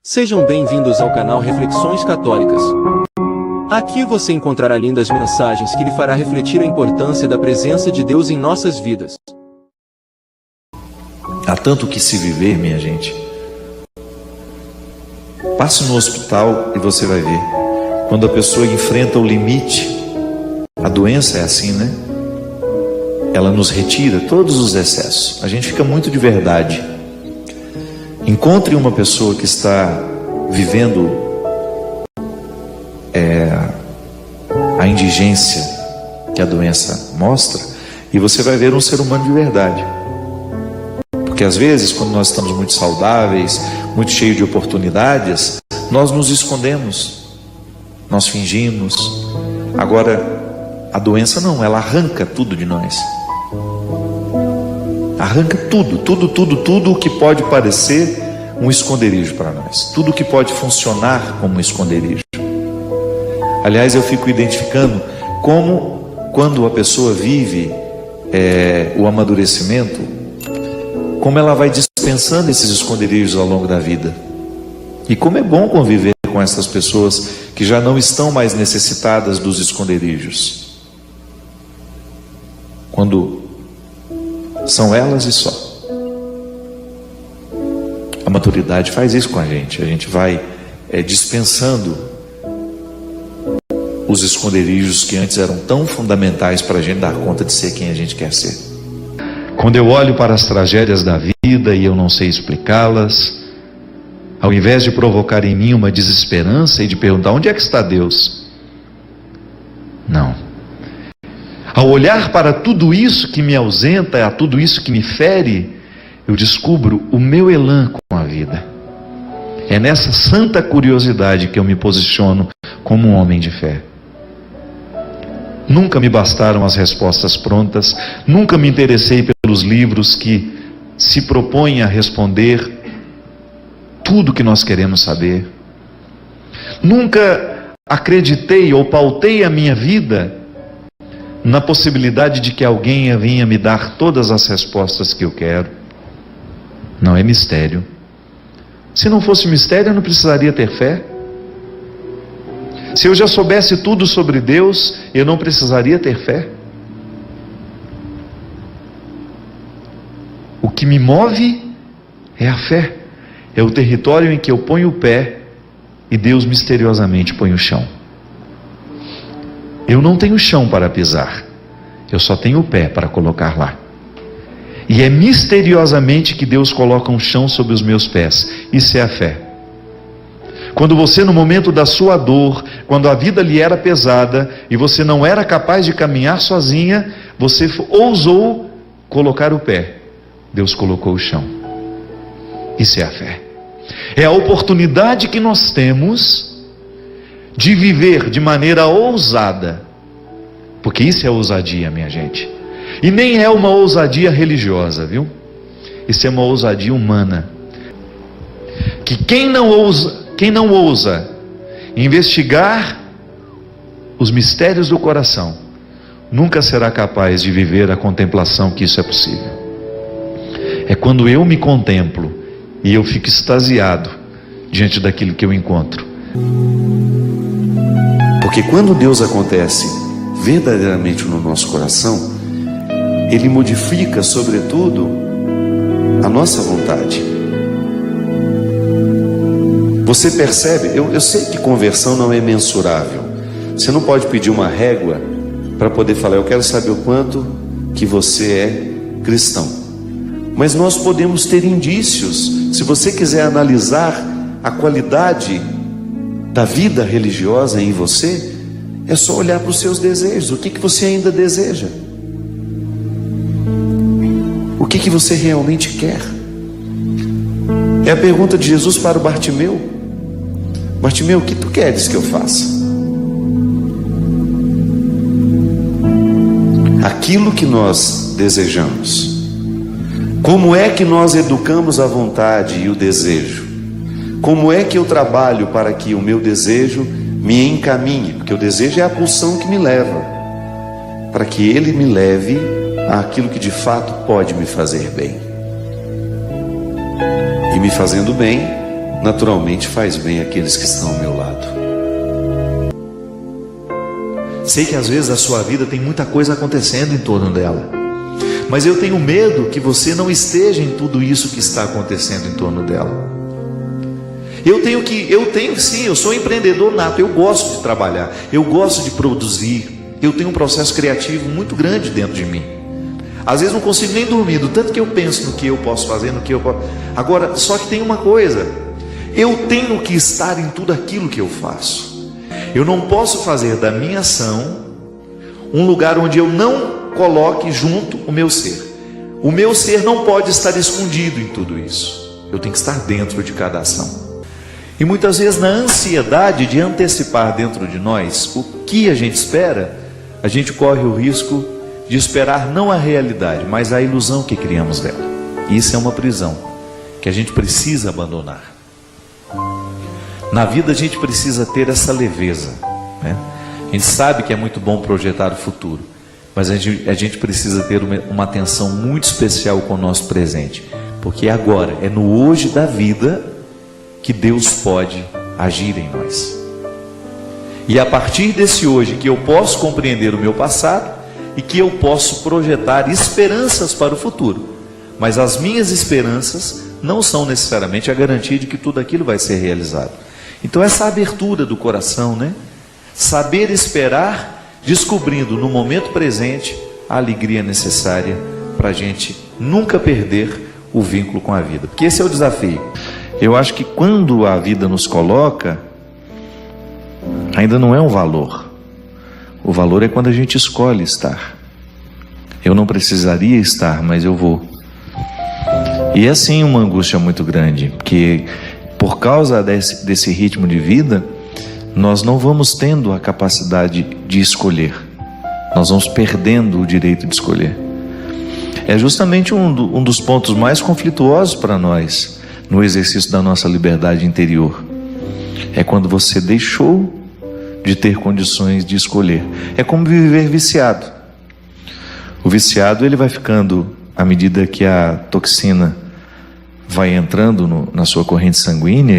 Sejam bem-vindos ao canal Reflexões Católicas. Aqui você encontrará lindas mensagens que lhe fará refletir a importância da presença de Deus em nossas vidas. Há tanto que se viver, minha gente. Passe no hospital e você vai ver. Quando a pessoa enfrenta o limite, a doença é assim, né? Ela nos retira todos os excessos. A gente fica muito de verdade. Encontre uma pessoa que está vivendo a indigência que a doença mostra, e você vai ver um ser humano de verdade. Porque às vezes, quando nós estamos muito saudáveis, muito cheios de oportunidades, nós nos escondemos, nós fingimos. Agora, a doença não, ela arranca tudo de nós. Arranca tudo o que pode parecer um esconderijo para nós. Tudo que pode funcionar como um esconderijo. Aliás, eu fico identificando como, quando a pessoa vive o amadurecimento, como ela vai dispensando esses esconderijos ao longo da vida. E como é bom conviver com essas pessoas que já não estão mais necessitadas dos esconderijos. Quando são elas e só. A maturidade faz isso com a gente vai dispensando os esconderijos que antes eram tão fundamentais para a gente dar conta de ser quem a gente quer ser. Quando eu olho para as tragédias da vida e eu não sei explicá-las, ao invés de provocar em mim uma desesperança e de perguntar: onde é que está Deus? Não. Ao olhar para tudo isso que me ausenta, a tudo isso que me fere, eu descubro o meu elan com a vida. É nessa santa curiosidade que eu me posiciono como um homem de fé. Nunca me bastaram as respostas prontas, nunca me interessei pelos livros que se propõem a responder tudo que nós queremos saber. Nunca acreditei ou pautei a minha vida na possibilidade de que alguém venha me dar todas as respostas que eu quero. Não é mistério. Se não fosse mistério, eu não precisaria ter fé. Se eu já soubesse tudo sobre Deus, eu não precisaria ter fé. O que me move é a fé. É o território em que eu ponho o pé e Deus misteriosamente põe o chão. Eu não tenho chão para pisar, eu só tenho o pé para colocar lá. E é misteriosamente que Deus coloca um chão sobre os meus pés. Isso é a fé. Quando você, no momento da sua dor, quando a vida lhe era pesada e você não era capaz de caminhar sozinha, você ousou colocar o pé. Deus colocou o chão. Isso é a fé. É a oportunidade que nós temos de viver de maneira ousada, porque isso é ousadia, minha gente, e nem é uma ousadia religiosa, viu? Isso é uma ousadia humana, que quem não ousa investigar os mistérios do coração, nunca será capaz de viver a contemplação que isso é possível. É quando eu me contemplo e eu fico extasiado diante daquilo que eu encontro. Porque quando Deus acontece verdadeiramente no nosso coração, Ele modifica, sobretudo, a nossa vontade. Você percebe? Eu sei que conversão não é mensurável. Você não pode pedir uma régua para poder falar: eu quero saber o quanto que você é cristão. Mas nós podemos ter indícios. Se você quiser analisar a qualidade da vida religiosa em você, é só olhar para os seus desejos. O que você ainda deseja? O que você realmente quer? É a pergunta de Jesus para o Bartimeu. Bartimeu, o que tu queres que eu faça? Aquilo que nós desejamos. Como é que nós educamos a vontade e o desejo? Como é que eu trabalho para que o meu desejo me encaminhe? Porque o desejo é a pulsão que me leva, para que ele me leve àquilo que de fato pode me fazer bem. E me fazendo bem, naturalmente faz bem àqueles que estão ao meu lado. Sei que às vezes a sua vida tem muita coisa acontecendo em torno dela, mas eu tenho medo que você não esteja em tudo isso que está acontecendo em torno dela. Eu sou empreendedor nato, eu gosto de trabalhar, eu gosto de produzir, eu tenho um processo criativo muito grande dentro de mim. Às vezes não consigo nem dormir, do tanto que eu penso no que eu posso fazer, no que eu posso... Agora, só que tem uma coisa, eu tenho que estar em tudo aquilo que eu faço. Eu não posso fazer da minha ação um lugar onde eu não coloque junto o meu ser. O meu ser não pode estar escondido em tudo isso. Eu tenho que estar dentro de cada ação. E muitas vezes, na ansiedade de antecipar dentro de nós o que a gente espera, a gente corre o risco de esperar não a realidade, mas a ilusão que criamos dela. E isso é uma prisão que a gente precisa abandonar. Na vida a gente precisa ter essa leveza, né? A gente sabe que é muito bom projetar o futuro, mas a gente precisa ter uma atenção muito especial com o nosso presente, porque agora, é no hoje da vida que Deus pode agir em nós. E a partir desse hoje que eu posso compreender o meu passado e que eu posso projetar esperanças para o futuro. Mas as minhas esperanças não são necessariamente a garantia de que tudo aquilo vai ser realizado. Então essa abertura do coração, né? Saber esperar, descobrindo no momento presente a alegria necessária para a gente nunca perder o vínculo com a vida. Porque esse é o desafio. Eu acho que quando a vida nos coloca, ainda não é um valor. O valor é quando a gente escolhe estar. Eu não precisaria estar, mas eu vou. E é sim uma angústia muito grande, porque por causa desse ritmo de vida, nós não vamos tendo a capacidade de escolher. Nós vamos perdendo o direito de escolher. É justamente um dos pontos mais conflituosos para nós no exercício da nossa liberdade interior. É quando você deixou de ter condições de escolher. É como viver viciado. O viciado, ele vai ficando, à medida que a toxina vai entrando na sua corrente sanguínea,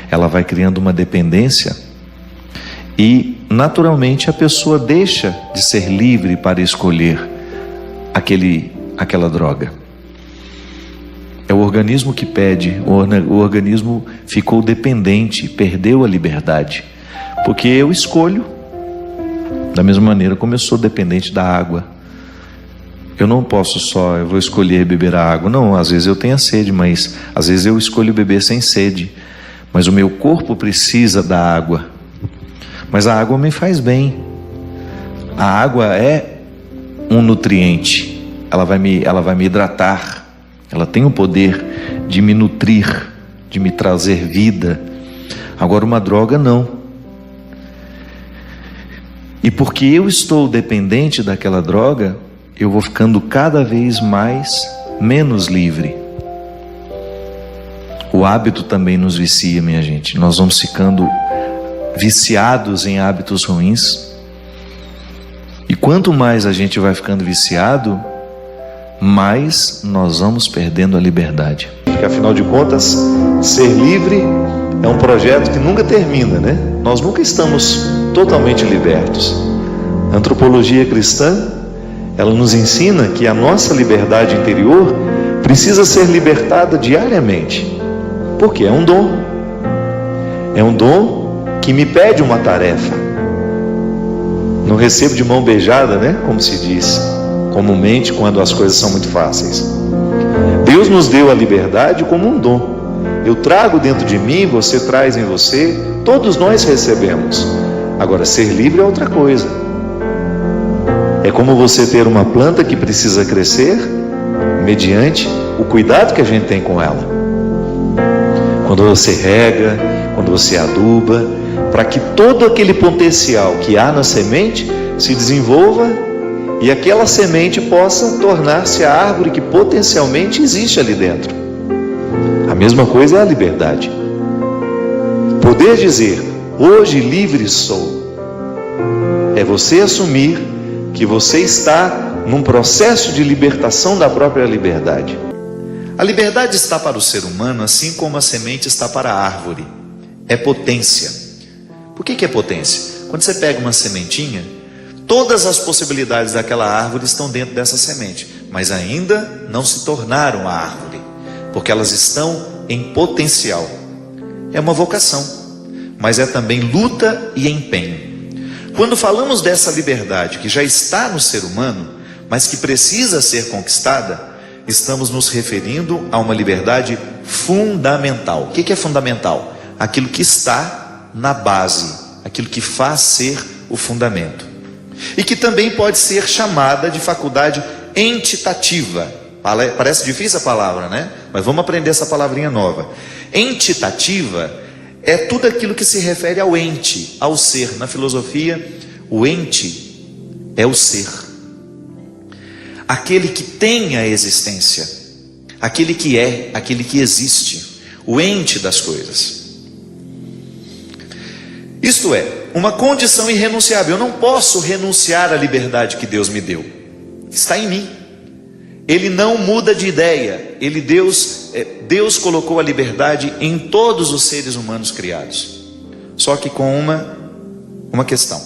ela vai criando uma dependência, e naturalmente a pessoa deixa de ser livre para escolher aquela droga. É o organismo que pede, o organismo ficou dependente, perdeu a liberdade, porque eu escolho, da mesma maneira como eu sou dependente da água. Eu não posso eu vou escolher beber a água. Não, às vezes eu tenho a sede, mas às vezes eu escolho beber sem sede. Mas o meu corpo precisa da água. Mas a água me faz bem. A água é um nutriente. Ela vai me hidratar. Ela tem o poder de me nutrir, de me trazer vida. Agora uma droga não. E porque eu estou dependente daquela droga, eu vou ficando cada vez menos livre. O hábito também nos vicia, minha gente. Nós vamos ficando viciados em hábitos ruins. E quanto mais a gente vai ficando viciado, mais nós vamos perdendo a liberdade. Porque afinal de contas, ser livre é um projeto que nunca termina, né? Nós nunca estamos totalmente libertos. A antropologia cristã, ela nos ensina que a nossa liberdade interior precisa ser libertada diariamente. Porque é um dom. É um dom que me pede uma tarefa. Não recebo de mão beijada, né? Como se diz comumente quando as coisas são muito fáceis. Deus nos deu a liberdade como um dom. Eu trago dentro de mim, você traz em você, todos nós recebemos. Agora, ser livre é outra coisa. É como você ter uma planta que precisa crescer mediante o cuidado que a gente tem com ela. Quando você rega, quando você aduba, para que todo aquele potencial que há na semente se desenvolva e aquela semente possa tornar-se a árvore que potencialmente existe ali dentro. A mesma coisa é a liberdade. Poder dizer, hoje livre sou, é você assumir que você está num processo de libertação da própria liberdade. A liberdade está para o ser humano assim como a semente está para a árvore. É potência. Por que é potência? Quando você pega uma sementinha, todas as possibilidades daquela árvore estão dentro dessa semente, mas ainda não se tornaram a árvore, porque elas estão em potencial. É uma vocação, mas é também luta e empenho. Quando falamos dessa liberdade que já está no ser humano, mas que precisa ser conquistada, estamos nos referindo a uma liberdade fundamental. O que é fundamental? Aquilo que está na base, aquilo que faz ser o fundamento. E que também pode ser chamada de faculdade entitativa. Parece difícil a palavra, né? Mas vamos aprender essa palavrinha nova. Entitativa é tudo aquilo que se refere ao ente, ao ser. Na filosofia, o ente é o ser. Aquele que tem a existência, aquele que é, aquele que existe, o ente das coisas. Isto é, uma condição irrenunciável. Eu não posso renunciar à liberdade que Deus me deu. Está em mim. Ele não muda de ideia. Deus colocou a liberdade em todos os seres humanos criados. Só que com uma questão.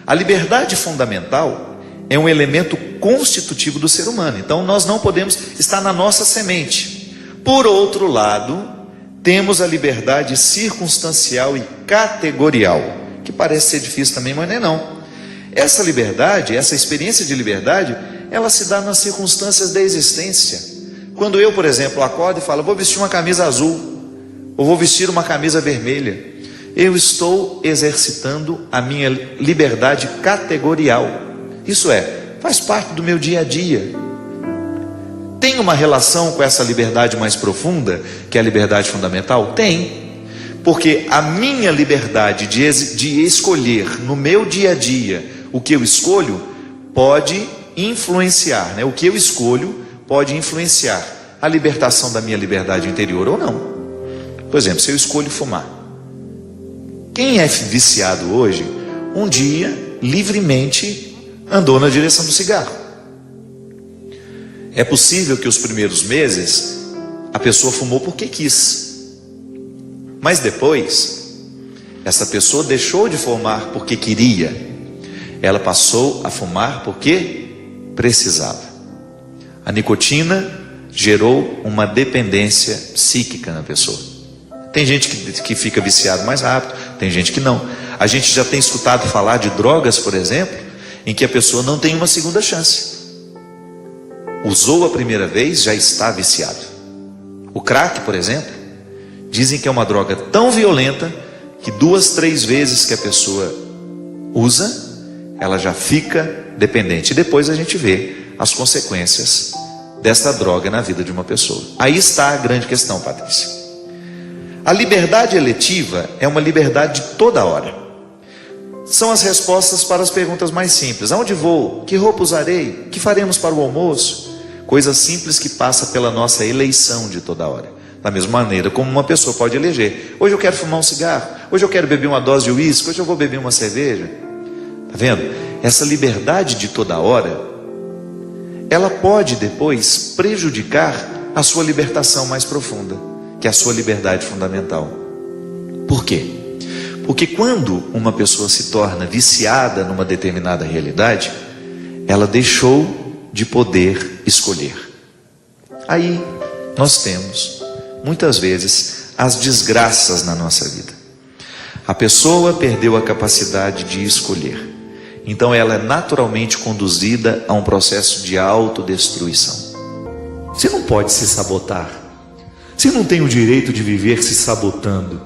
A liberdade fundamental é um elemento constitutivo do ser humano. Então nós não podemos estar na nossa semente. Por outro lado, temos a liberdade circunstancial e categorial, que parece ser difícil também, mas não é não. Essa liberdade, essa experiência de liberdade, ela se dá nas circunstâncias da existência. Quando eu, por exemplo, acordo e falo, vou vestir uma camisa azul, ou vou vestir uma camisa vermelha, eu estou exercitando a minha liberdade categorial. Isso faz parte do meu dia a dia. Tem uma relação com essa liberdade mais profunda, que é a liberdade fundamental? Tem. Porque a minha liberdade de escolher no meu dia a dia o que eu escolho, pode influenciar, né? O que eu escolho pode influenciar a libertação da minha liberdade interior ou não. Por exemplo, se eu escolho fumar, quem é viciado hoje, um dia, livremente, andou na direção do cigarro. É possível que os primeiros meses a pessoa fumou porque quis, mas depois essa pessoa deixou de fumar porque queria, ela passou a fumar porque precisava. A nicotina gerou uma dependência psíquica na pessoa. Tem gente que fica viciado mais rápido, tem gente que não. A gente já tem escutado falar de drogas, por exemplo, em que a pessoa não tem uma segunda chance. Usou a primeira vez, já está viciado. O crack, por exemplo, dizem que é uma droga tão violenta que 2, 3 vezes que a pessoa usa, ela já fica dependente. E depois a gente vê as consequências desta droga na vida de uma pessoa. Aí está a grande questão, Patrícia. A liberdade eletiva é uma liberdade de toda hora. São as respostas para as perguntas mais simples. Aonde vou? Que roupa usarei? Que faremos para o almoço? Coisas simples que passam pela nossa eleição de toda hora. Da mesma maneira como uma pessoa pode eleger. Hoje eu quero fumar um cigarro. Hoje eu quero beber uma dose de uísque. Hoje eu vou beber uma cerveja. Está vendo? Essa liberdade de toda hora, ela pode depois prejudicar a sua libertação mais profunda, que é a sua liberdade fundamental. Por quê? Porque quando uma pessoa se torna viciada numa determinada realidade, ela deixou de poder escolher. Aí nós temos, muitas vezes, as desgraças na nossa vida. A pessoa perdeu a capacidade de escolher. Então ela é naturalmente conduzida a um processo de autodestruição. Você não pode se sabotar. Você não tem o direito de viver se sabotando.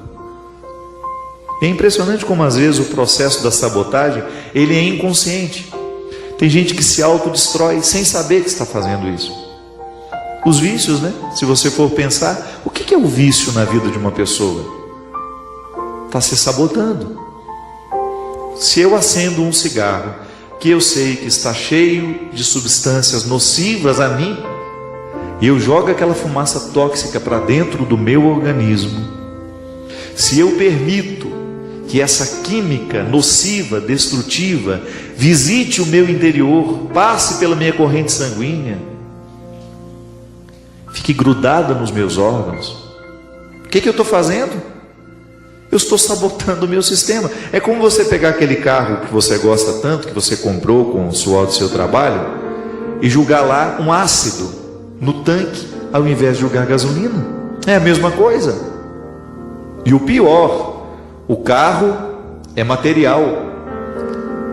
É impressionante como às vezes o processo da sabotagem, ele é inconsciente. Tem gente que se autodestrói sem saber que está fazendo isso. Os vícios, né? Se você for pensar, o que é o vício na vida de uma pessoa? Está se sabotando. Se eu acendo um cigarro, que eu sei que está cheio de substâncias nocivas a mim, e eu jogo aquela fumaça tóxica para dentro do meu organismo, se eu permito que essa química nociva, destrutiva, visite o meu interior, passe pela minha corrente sanguínea, fique grudada nos meus órgãos. O que eu estou fazendo? Eu estou sabotando o meu sistema. É como você pegar aquele carro que você gosta tanto, que você comprou com o suor do seu trabalho, e jogar lá um ácido no tanque, ao invés de jogar gasolina. É a mesma coisa. E o pior, o carro é material.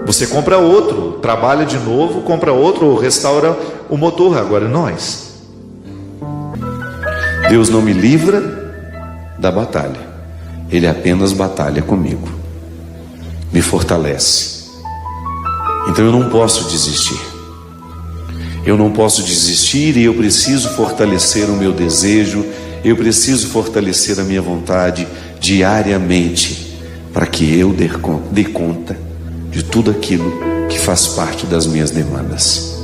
Você compra outro, trabalha de novo, compra outro, restaura o motor. Agora nós. Deus não me livra da batalha. Ele apenas batalha comigo. Me fortalece. Então eu não posso desistir. Eu não posso desistir e eu preciso fortalecer o meu desejo. Eu preciso fortalecer a minha vontade diariamente para que eu dê conta de tudo aquilo que faz parte das minhas demandas.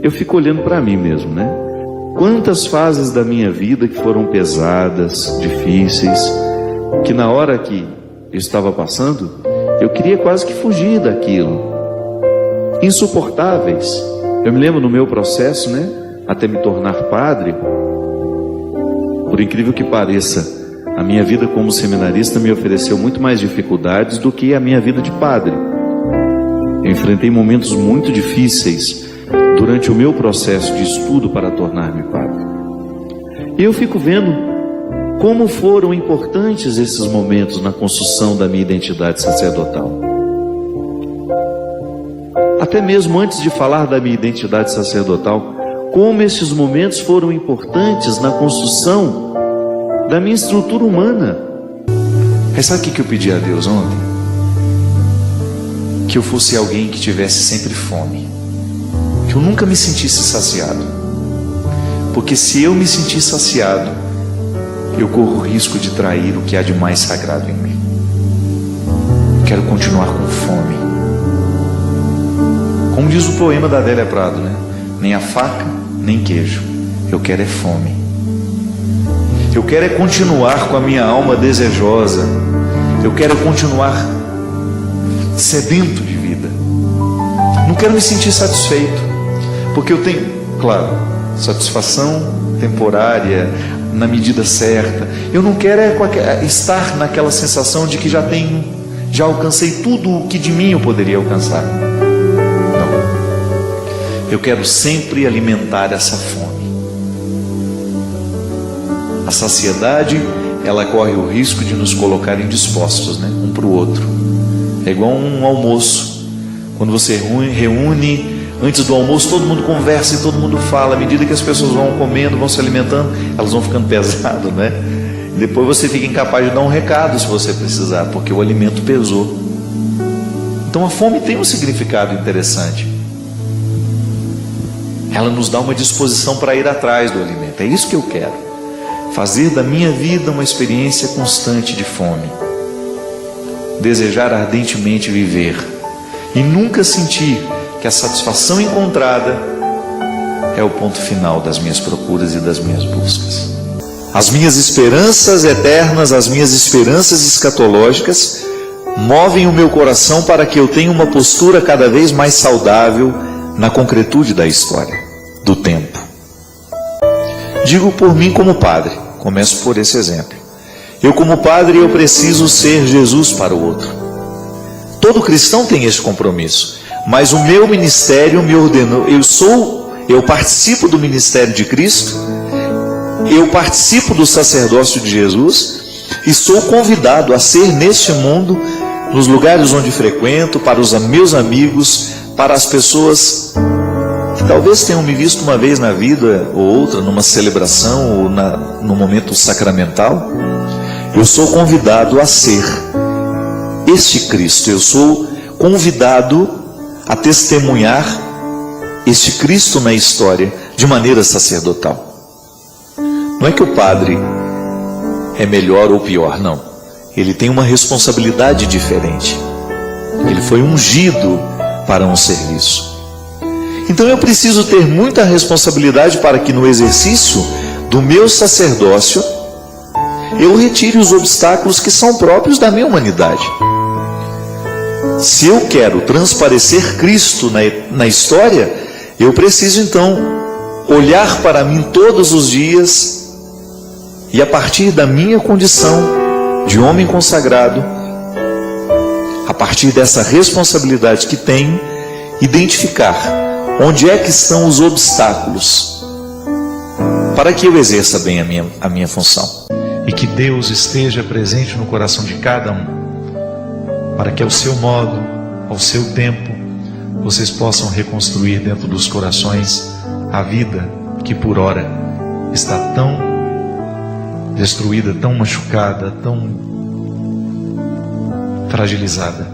Eu fico olhando para mim mesmo, né? Quantas fases da minha vida que foram pesadas, difíceis, que na hora que eu estava passando, eu queria quase que fugir daquilo. Insuportáveis. Eu me lembro no meu processo, né? Até me tornar padre. Por incrível que pareça, a minha vida como seminarista me ofereceu muito mais dificuldades do que a minha vida de padre. Eu enfrentei momentos muito difíceis durante o meu processo de estudo para tornar-me padre. E eu fico vendo como foram importantes esses momentos na construção da minha identidade sacerdotal. Até mesmo antes de falar da minha identidade sacerdotal, como esses momentos foram importantes na construção da minha estrutura humana. Mas sabe o que eu pedi a Deus ontem? Que eu fosse alguém que tivesse sempre fome, que eu nunca me sentisse saciado, porque se eu me sentir saciado, eu corro o risco de trair o que há de mais sagrado em mim. Quero continuar com fome. Como diz o poema da Adélia Prado, né? Nem a faca, nem queijo. Eu quero é fome. Eu quero é continuar com a minha alma desejosa. Eu quero continuar sedento de vida. Não quero me sentir satisfeito, porque eu tenho, claro, satisfação temporária, na medida certa. Eu não quero estar naquela sensação de que já alcancei tudo o que de mim eu poderia alcançar. Não. Eu quero sempre alimentar essa fome. A saciedade, ela corre o risco de nos colocar indispostos, né? Um para o outro. É igual um almoço. Quando você reúne, antes do almoço todo mundo conversa e todo mundo fala. À medida que as pessoas vão comendo, vão se alimentando, elas vão ficando pesadas, né? E depois você fica incapaz de dar um recado se você precisar, porque o alimento pesou. Então a fome tem um significado interessante. Ela nos dá uma disposição para ir atrás do alimento. É isso que eu quero. Fazer da minha vida uma experiência constante de fome. Desejar ardentemente viver. E nunca sentir que a satisfação encontrada é o ponto final das minhas procuras e das minhas buscas. As minhas esperanças eternas, as minhas esperanças escatológicas movem o meu coração para que eu tenha uma postura cada vez mais saudável na concretude da história, do tempo. Digo por mim como padre, começo por esse exemplo. Eu como padre, eu preciso ser Jesus para o outro. Todo cristão tem esse compromisso, mas o meu ministério me ordenou, eu participo do ministério de Cristo, eu participo do sacerdócio de Jesus e sou convidado a ser neste mundo, nos lugares onde frequento, para os meus amigos, para as pessoas que talvez tenham me visto uma vez na vida ou outra, numa celebração ou no momento sacramental. Eu sou convidado a ser este Cristo, eu sou convidado a testemunhar este Cristo na história de maneira sacerdotal. Não é que o padre é melhor ou pior, não. Ele tem uma responsabilidade diferente. Ele foi ungido para um serviço. Então eu preciso ter muita responsabilidade para que no exercício do meu sacerdócio eu retire os obstáculos que são próprios da minha humanidade. Se eu quero transparecer Cristo na história, eu preciso então olhar para mim todos os dias e, a partir da minha condição de homem consagrado, a partir dessa responsabilidade que tenho, identificar onde é que estão os obstáculos para que eu exerça bem a minha função. E que Deus esteja presente no coração de cada um, para que ao seu modo, ao seu tempo, vocês possam reconstruir dentro dos corações a vida que por ora está tão destruída, tão machucada, tão fragilizada.